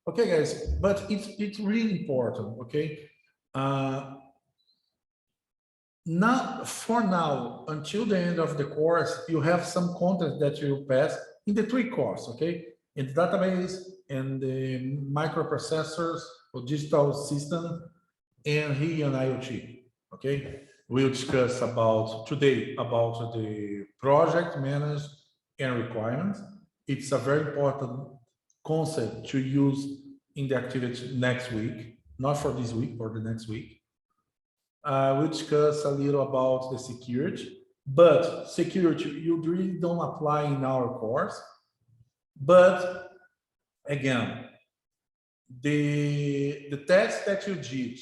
Okay, guys, but it's really important, okay? Not for now, until the end of the course, you have some content that you pass in the 3 course, okay? In the database and the microprocessors or digital system and here in IoT, okay? We'll discuss about today about the project management and requirements. It's a very important concept to use in the activity next week, not for this week, for the next week. We'll discuss a little about the security, but security, you really don't apply in our course. But again, the test that you did,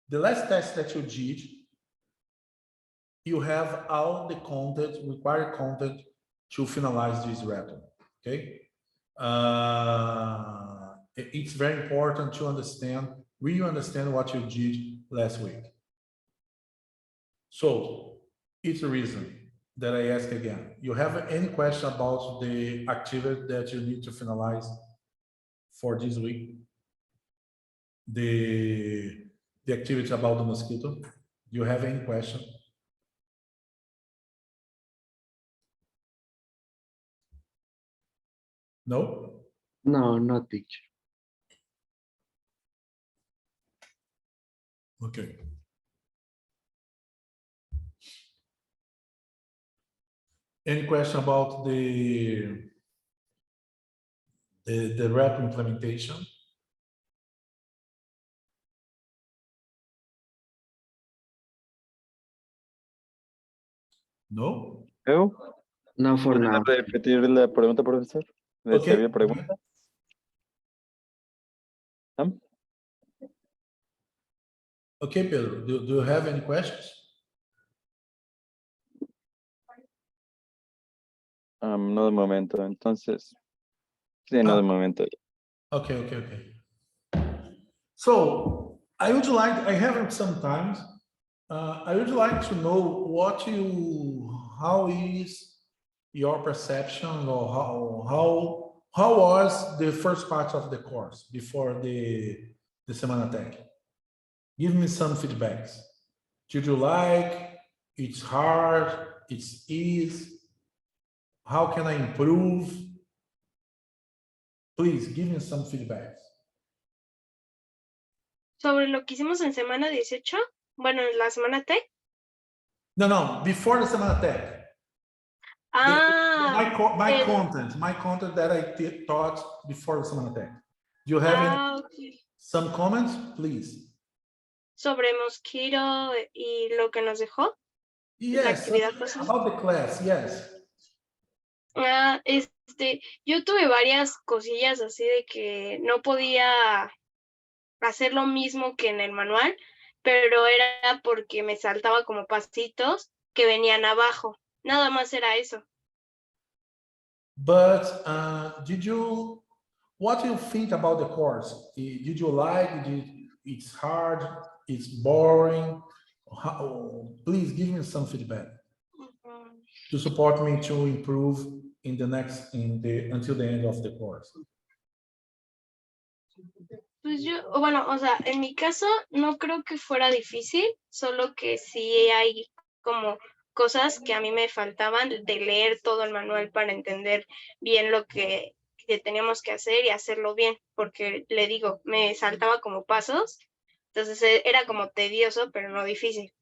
the last test that you did, you have all the content, required content to finalize this return, okay? It's very important to understand, really understand what you did last week. So it's a reason that I ask again. You have any question about the activity that you need to finalize for this week? The activity about the mosquito? Do you have any question? No? No, not teacher. Okay. Any question about the rep implementation? No? ¿Eu? No for now. ¿Podría repetir la pregunta, profesor? ¿De si había pregunta? ¿Ah? Okay, Pedro, do you have any questions? No de momento, entonces. Sí, no de momento. Okay. So I have some time. I would like to know how is your perception, or how was the first part of the course before the Semana Tech? Give me some feedbacks. Did you like? It's hard. It's easy. How can I improve? Please give me some feedbacks. Sobre lo que hicimos en semana 18, bueno, en la semana Tech. No, before the Semana Tech. My content that I taught before the Semana Tech. Do you have some comments, please? Sobre mosquito y lo que nos dejó. Yes, about the class, yes. Yo tuve varias cosillas así de que no podía hacer lo mismo que en el manual, pero era porque me saltaba como pasitos que venían abajo. Nada más era eso. But what do you think about the course? Did you like it? It's hard, it's boring. Please give me some feedback to support me to improve until the end of the course. Pues bueno, o sea, en mi caso no creo que fuera difícil, solo que sí hay como cosas que a mí me faltaban de leer todo el manual para entender bien lo que teníamos que hacer y hacerlo bien, porque le digo, me saltaba como pasos, entonces era como tedioso, pero no difícil.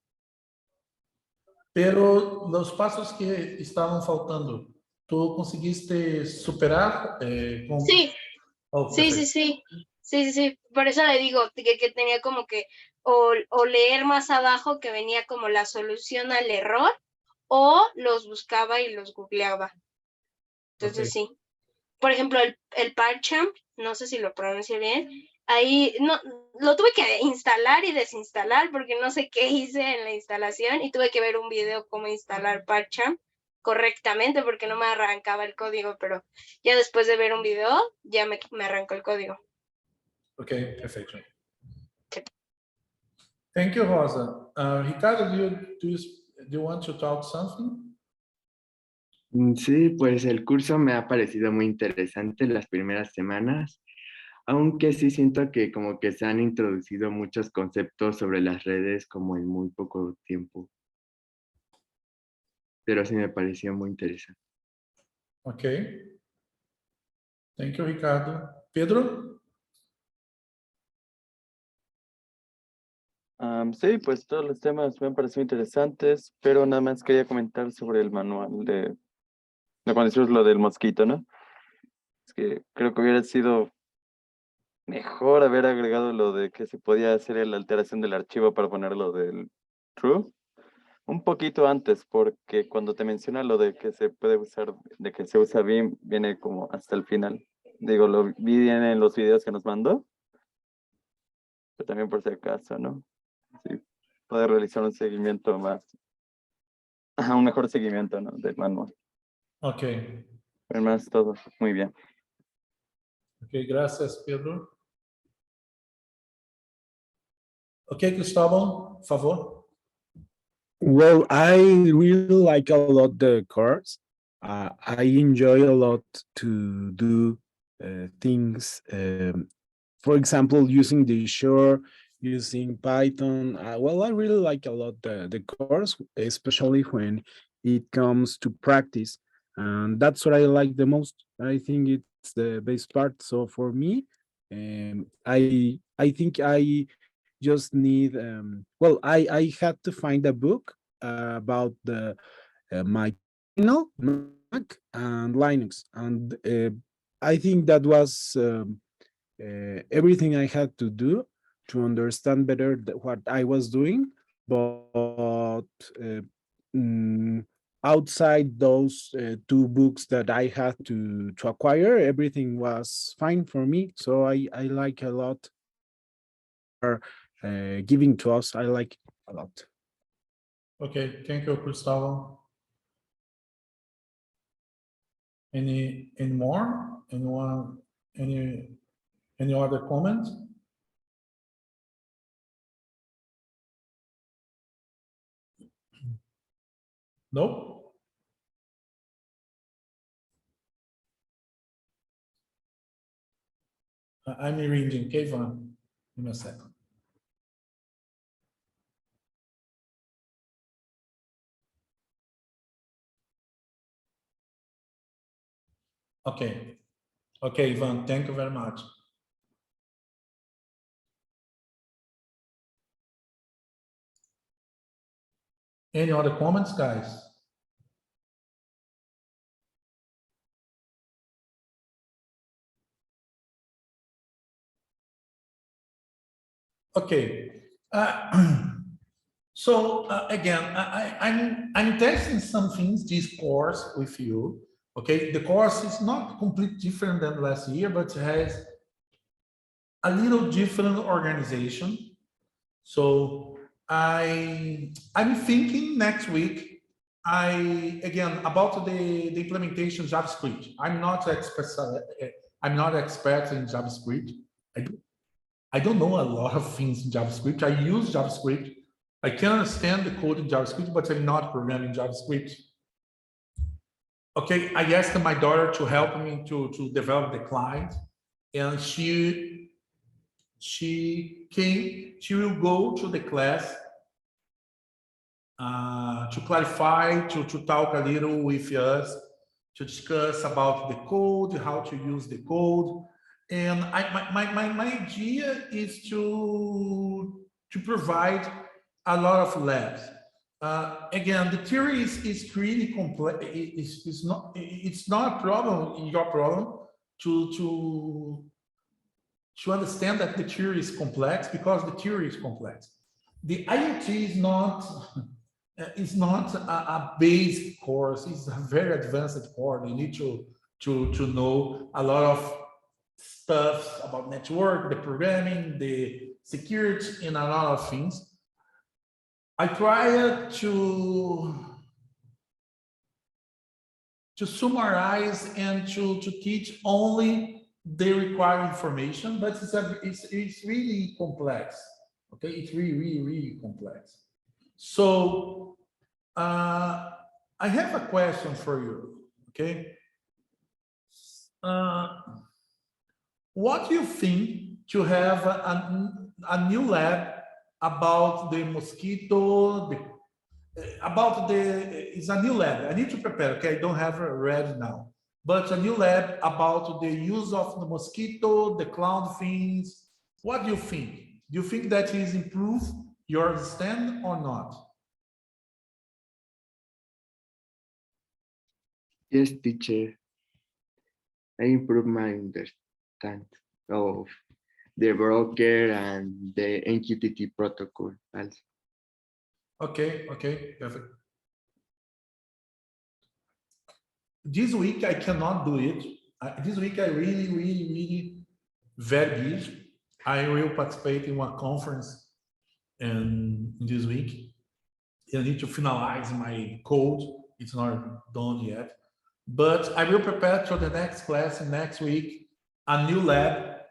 Pero los pasos que estaban faltando, ¿tú conseguiste superar? Sí. Oh, Sí, por eso le digo que tenía como que o leer más abajo que venía como la solución al error, o los buscaba y los googleaba. Entonces sí. Por ejemplo, el PyChamp, no sé si lo pronuncio bien, ahí no lo tuve que instalar y desinstalar porque no sé qué hice en la instalación y tuve que ver un video cómo instalar PyChamp correctamente porque no me arrancaba el código, pero ya después de ver un video ya me arrancó el código. Okay, perfecto. Thank you, Rosa. Ricardo, do you want to talk something? Sí, pues el curso me ha parecido muy interesante las primeras semanas. Aunque sí siento que como que se han introducido muchos conceptos sobre las redes como en muy poco tiempo, pero sí me pareció muy interesante. Ok. Thank you, Ricardo. Pedro? Sí, pues todos los temas me han parecido interesantes, pero nada más quería comentar sobre el manual de cuando hicimos lo del mosquito, ¿no? Es que creo que hubiera sido mejor haber agregado lo de que se podía hacer la alteración del archivo para ponerlo del true un poquito antes, porque cuando te menciona lo de que se puede usar, de que se usa BIM, viene como hasta el final. Digo, lo vi en los videos que nos mandó, pero también por si acaso, ¿no? Sí, poder realizar un seguimiento más, ajá, un mejor seguimiento, ¿no? Del manual. Ok. Pero más todo, muy bien. Ok, gracias, Pedro. Ok, Cristóbal, por favor. Well, I really like a lot the course. I enjoy a lot to do things. For example, using the Shore, using Python. Well, I really like a lot the course, especially when it comes to practice, and that's what I like the most. I think it's the best part. So for me, I think I just need well I had to find a book about the my terminal Mac and Linux, and I think that was everything I had to do to understand better what I was doing. But mm, outside those two books that I had to acquire, everything was fine for me. So I like a lot giving to us. I like a lot. Okay, thank you, Cristóbal. Any more? Anyone? Any other comment? No? I'm reading. Okay, Ivan. Give me a second. Okay. Okay, Ivan, thank you very much. Any other comments, guys? Okay. So again, I'm testing some things this course with you. Okay, the course is not completely different than last year, but it has a little different organization. So I'm thinking next week. Again about the implementation JavaScript. I'm not expert in JavaScript. I don't know a lot of things in JavaScript. I use JavaScript. I can understand the code in JavaScript, but I'm not programming JavaScript. Okay, I asked my daughter to help me to develop the client, and she will go to the class to clarify, to talk a little with us, to discuss about the code, how to use the code. And my idea is to provide a lot of labs. Again, the theory is really complex. It's not a problem, your problem, to understand that the theory is complex, because the theory is complex. The IoT is not it's not a basic course. It's a very advanced course. You need to know a lot of stuff about network, the programming, the security, and a lot of things. I try to summarize and to teach only the required information, but it's really complex. Okay, it's really complex. So I have a question for you. Okay. what do you think to have a new lab about the mosquito, it's a new lab. I need to prepare, okay? I don't have it ready now. But a new lab about the use of the mosquito, the clown fins. What do you think? Do you think that is improve your understanding or not? Yes, teacher. I improve my understanding of the broker and the NQTT protocol also. Okay, okay, perfect. This week I cannot do it. This week I really very busy. I will participate in one conference and this week. I need to finalize my code. It's not done yet. But I will prepare for the next class next week, a new lab.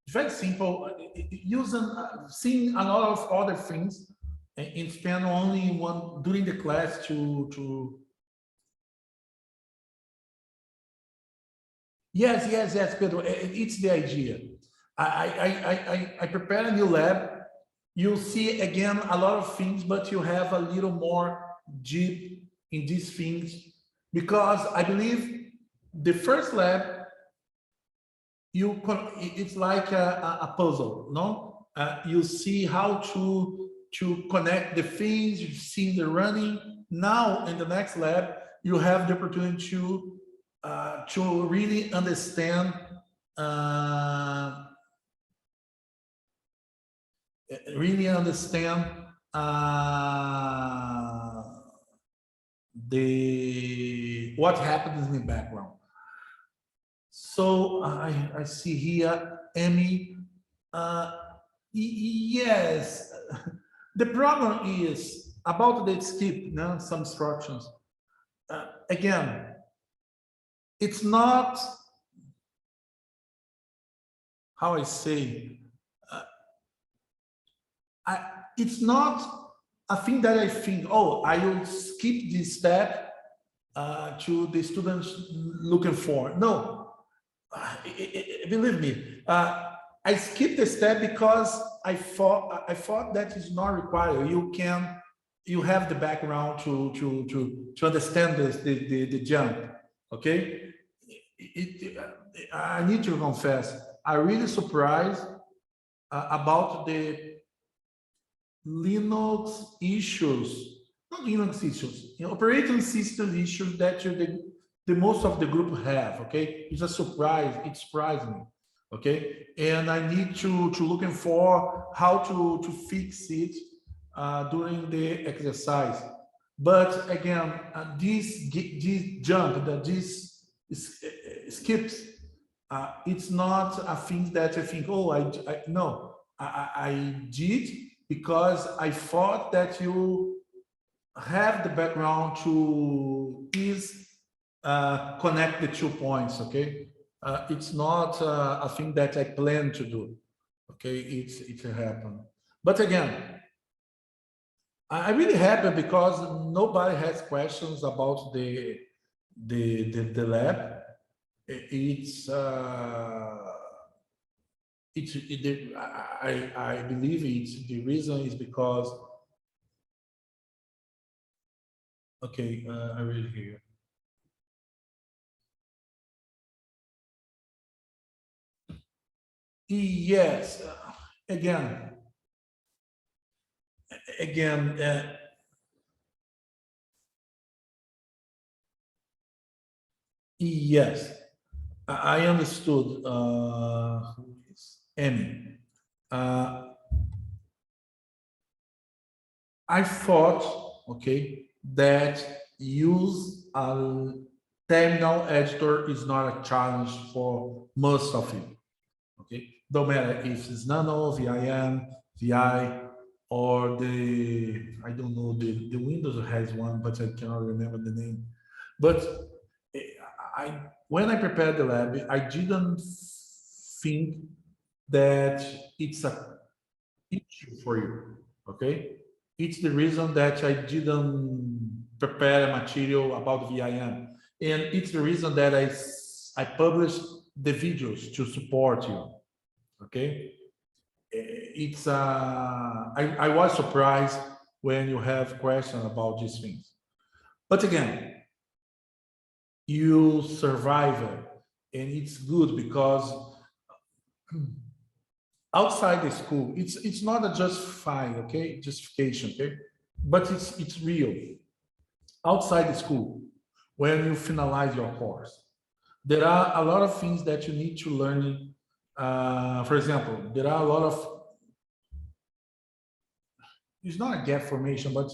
Very simple, using, seeing a lot of other things and spend only one during the class to Yes, Pedro, it's the idea. I prepare a new lab. You'll see again a lot of things, but you have a little more deep in these things because I believe the first lab, it's like a puzzle, no? You see how to connect the things, you see the running. Now in the next lab, you have the opportunity to really understand the what happens in the background. So I see here, Emmy. Yes, the problem is about the skip, no, some instructions. Again, it's not how I say. It's not a thing that I think, oh, I will skip this step to the students looking for. No, believe me, I skipped the step because I thought that is not required. You have the background to understand the jump. Okay, I need to confess, I'm really surprised about the Linux issues, not Linux issues, operating system issues that the most of the group have. Okay, it's a surprise. It surprised me. Okay, and I need to looking for how to fix it during the exercise. But again, this jump, this skips, it's not a thing that I think, oh, no, I did because I thought that you have the background to ease connect the 2 points. Okay, it's not a thing that I plan to do. Okay, it's happened. But again, I'm really happy because nobody has questions about the lab. It's I believe it's the reason is because okay, I read here. Yes, again, yes, I understood. Who is Emmy? I thought, okay, that use a terminal editor is not a challenge for most of you. Okay, don't matter if it's Nano, VIM, VI, or I don't know, the Windows has one, but I cannot remember the name. But when I prepared the lab, I didn't think that it's a issue for you. Okay, it's the reason that I didn't prepare a material about VIM, and it's the reason that I published the videos to support you. Okay, it's I was surprised when you have questions about these things, but again, you survive it, and it's good because outside the school, it's not a just fine, okay, justification, okay, but it's real. Outside the school, when you finalize your course, there are a lot of things that you need to learn. For example, there are a lot of, it's not a gap formation, but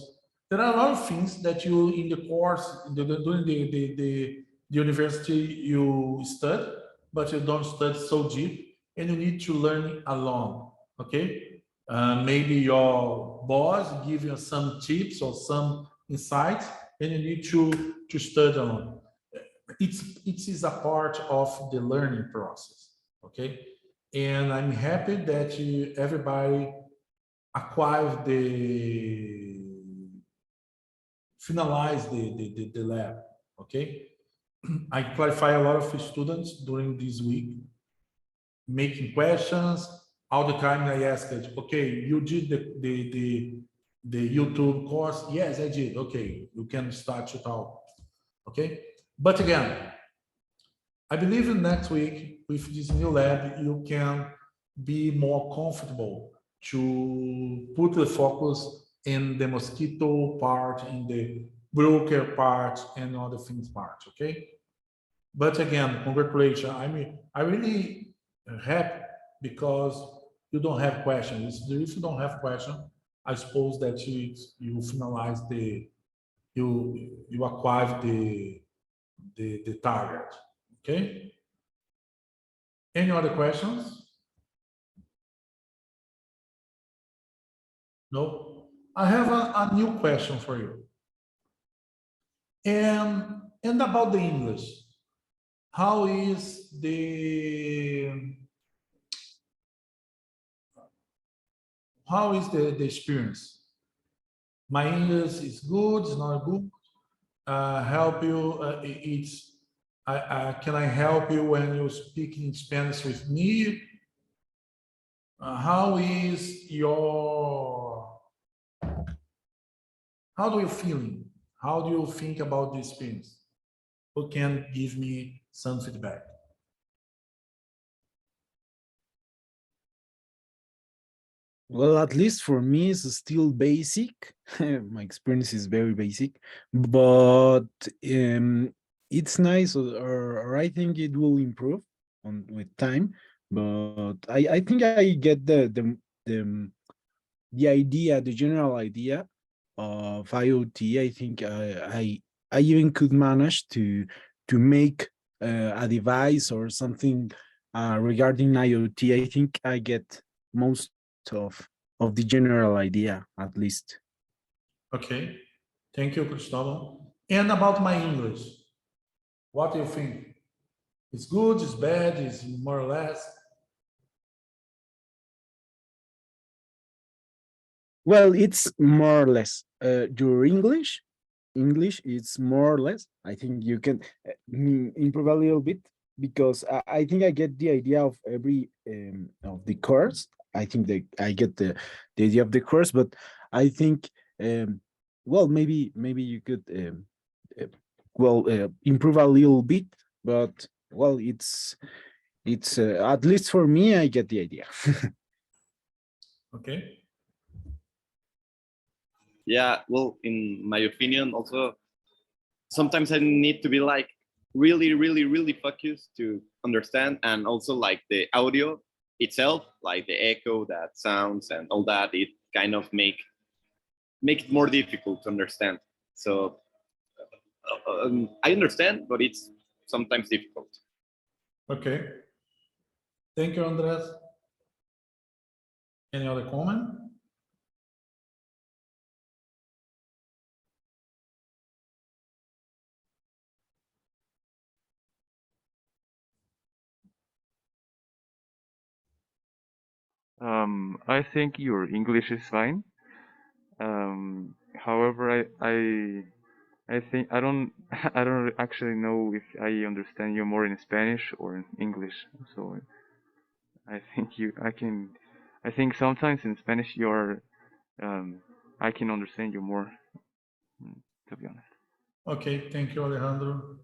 there are a lot of things that you in the course during the university you study, but you don't study so deep, and you need to learn alone. Okay, maybe your boss give you some tips or some insights, and you need to study alone. It is a part of the learning process. Okay, and I'm happy that everybody acquire finalize the lab. Okay, I clarify a lot of students during this week, making questions all the time. I asked, okay, you did the YouTube course? Yes, I did. Okay, you can start to talk. Okay, but again, I believe in next week with this new lab, you can be more comfortable to put the focus in the mosquito part, in the broker part, and other things part. Okay. But again, congratulations. I really happy because you don't have questions. If you don't have question, I suppose that you finalize you acquire the target. Okay. Any other questions? No. I have a new question for you. And about the English, how is the experience? My English is good, it's not good. Help you, can I help you when you speak in Spanish with me? How is how do you feeling? How do you think about this experience? Who can give me some feedback? Well, at least for me, it's still basic. My experience is very basic, but it's nice, or I think it will improve with time. But I think I get the idea, the general idea of IoT. I think I even could manage to make a device or something regarding IoT. I think I get most of the general idea, at least. Okay, thank you, Cristóbal. And about my English, what do you think? It's good, it's bad, it's more or less? Well, it's more or less. Your English is more or less. I think you can improve a little bit because I think I get the idea of every of the course. I think that I get the idea of the course, but I think well, maybe you could improve a little bit, but well, it's at least for me, I get the idea. Okay. Yeah, well, in my opinion, also sometimes I need to be like really, really, really focused to understand, and also like the audio itself, like the echo, that sounds and all that, it kind of make it more difficult to understand. So I understand, but it's sometimes difficult. Okay. Thank you, Andres. Any other comment? I think your English is fine. However, I think I don't I don't actually know if I understand you more in Spanish or in English. So I think I think sometimes in Spanish you're I can understand you more, to be honest. Okay, thank you, Alejandro.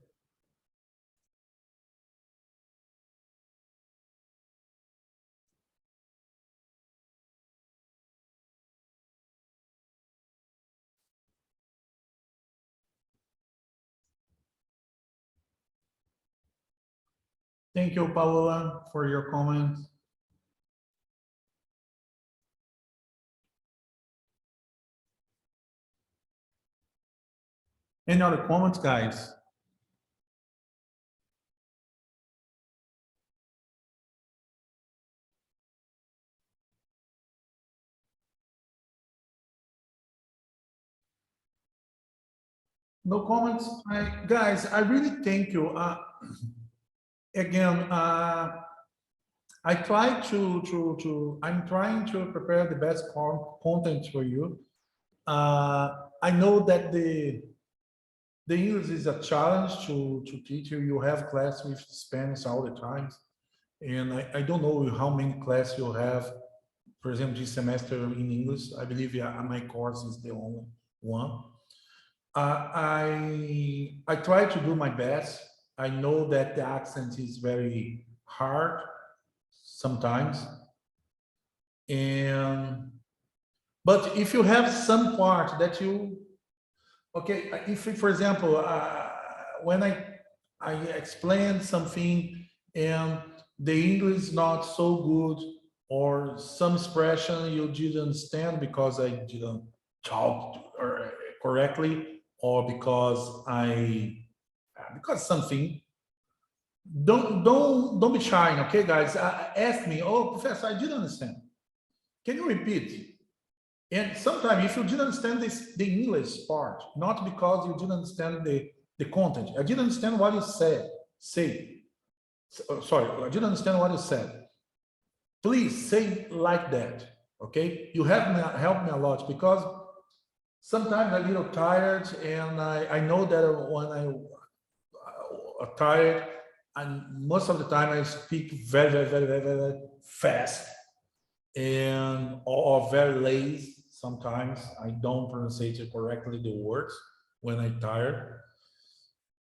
Thank you, Paola, for your comments. Any other comments, guys? No comments, guys. I really thank you. Again, I try I'm trying to prepare the best content for you. I know that the English is a challenge to teach you. You have class with Spanish all the time, and I don't know how many classes you have. For example, this semester in English, I believe my course is the only one. I try to do my best. I know that the accent is very hard sometimes, but if you have some part that you, okay, if for example, when I explain something and the English is not so good, or some expression you didn't understand because I didn't talk correctly, or because something, don't be shy, okay, guys? Ask me, oh, professor, I didn't understand. Can you repeat? And sometimes if you didn't understand the English part, not because you didn't understand the content, I didn't understand what you said. Sorry, I didn't understand what you said. Please say like that, okay? You have helped me a lot, because sometimes I'm a little tired, and I know that when I'm tired, and most of the time I speak very, very, very, very, very fast, and or very lazy. Sometimes I don't pronounce correctly the words when I'm tired.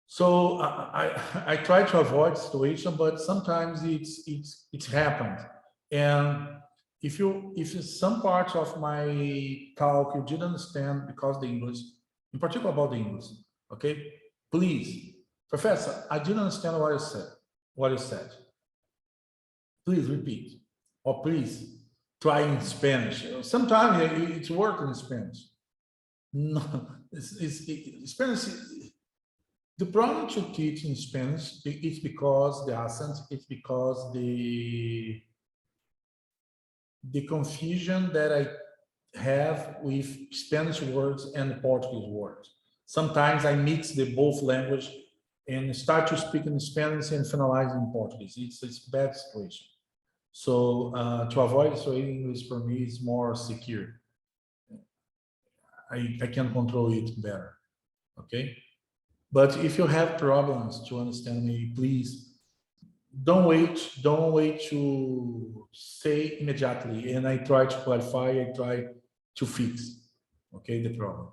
So I try to avoid situation, but sometimes it's happened. And if some parts of my talk you didn't understand because the English, in particular about the English, okay, please, professor, I didn't understand what you said. Please repeat, or please try in Spanish. Sometimes it's work in Spanish. No, Spanish. The problem to teach in Spanish is because the accent. It's because the confusion that I have with Spanish words and Portuguese words. Sometimes I mix the both language and start to speak in Spanish and finalize in Portuguese. It's a bad situation. So to avoid, so English for me is more secure. I can control it better. Okay. But if you have problems to understand me, please don't wait to say immediately. And I try to clarify, I try to fix, okay, the problem.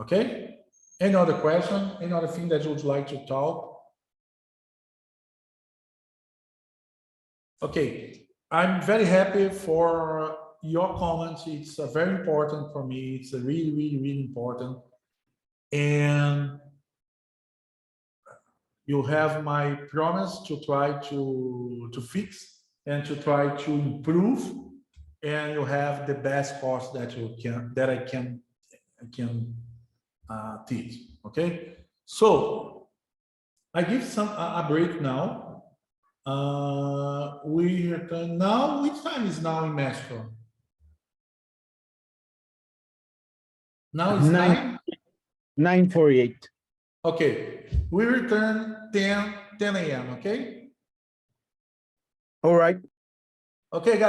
Okay. Any other question? Any other thing that you would like to talk? Okay. I'm very happy for your comments. It's very important for me. It's really, really, really important. And you have my promise to try to fix and to try to improve, and you have the best course that I can teach. Okay, so I give a break now. We return now. Which time is now in Mexico? Now it's 9:48. Okay, we return 10 a.m. Okay. All right. Okay, guys.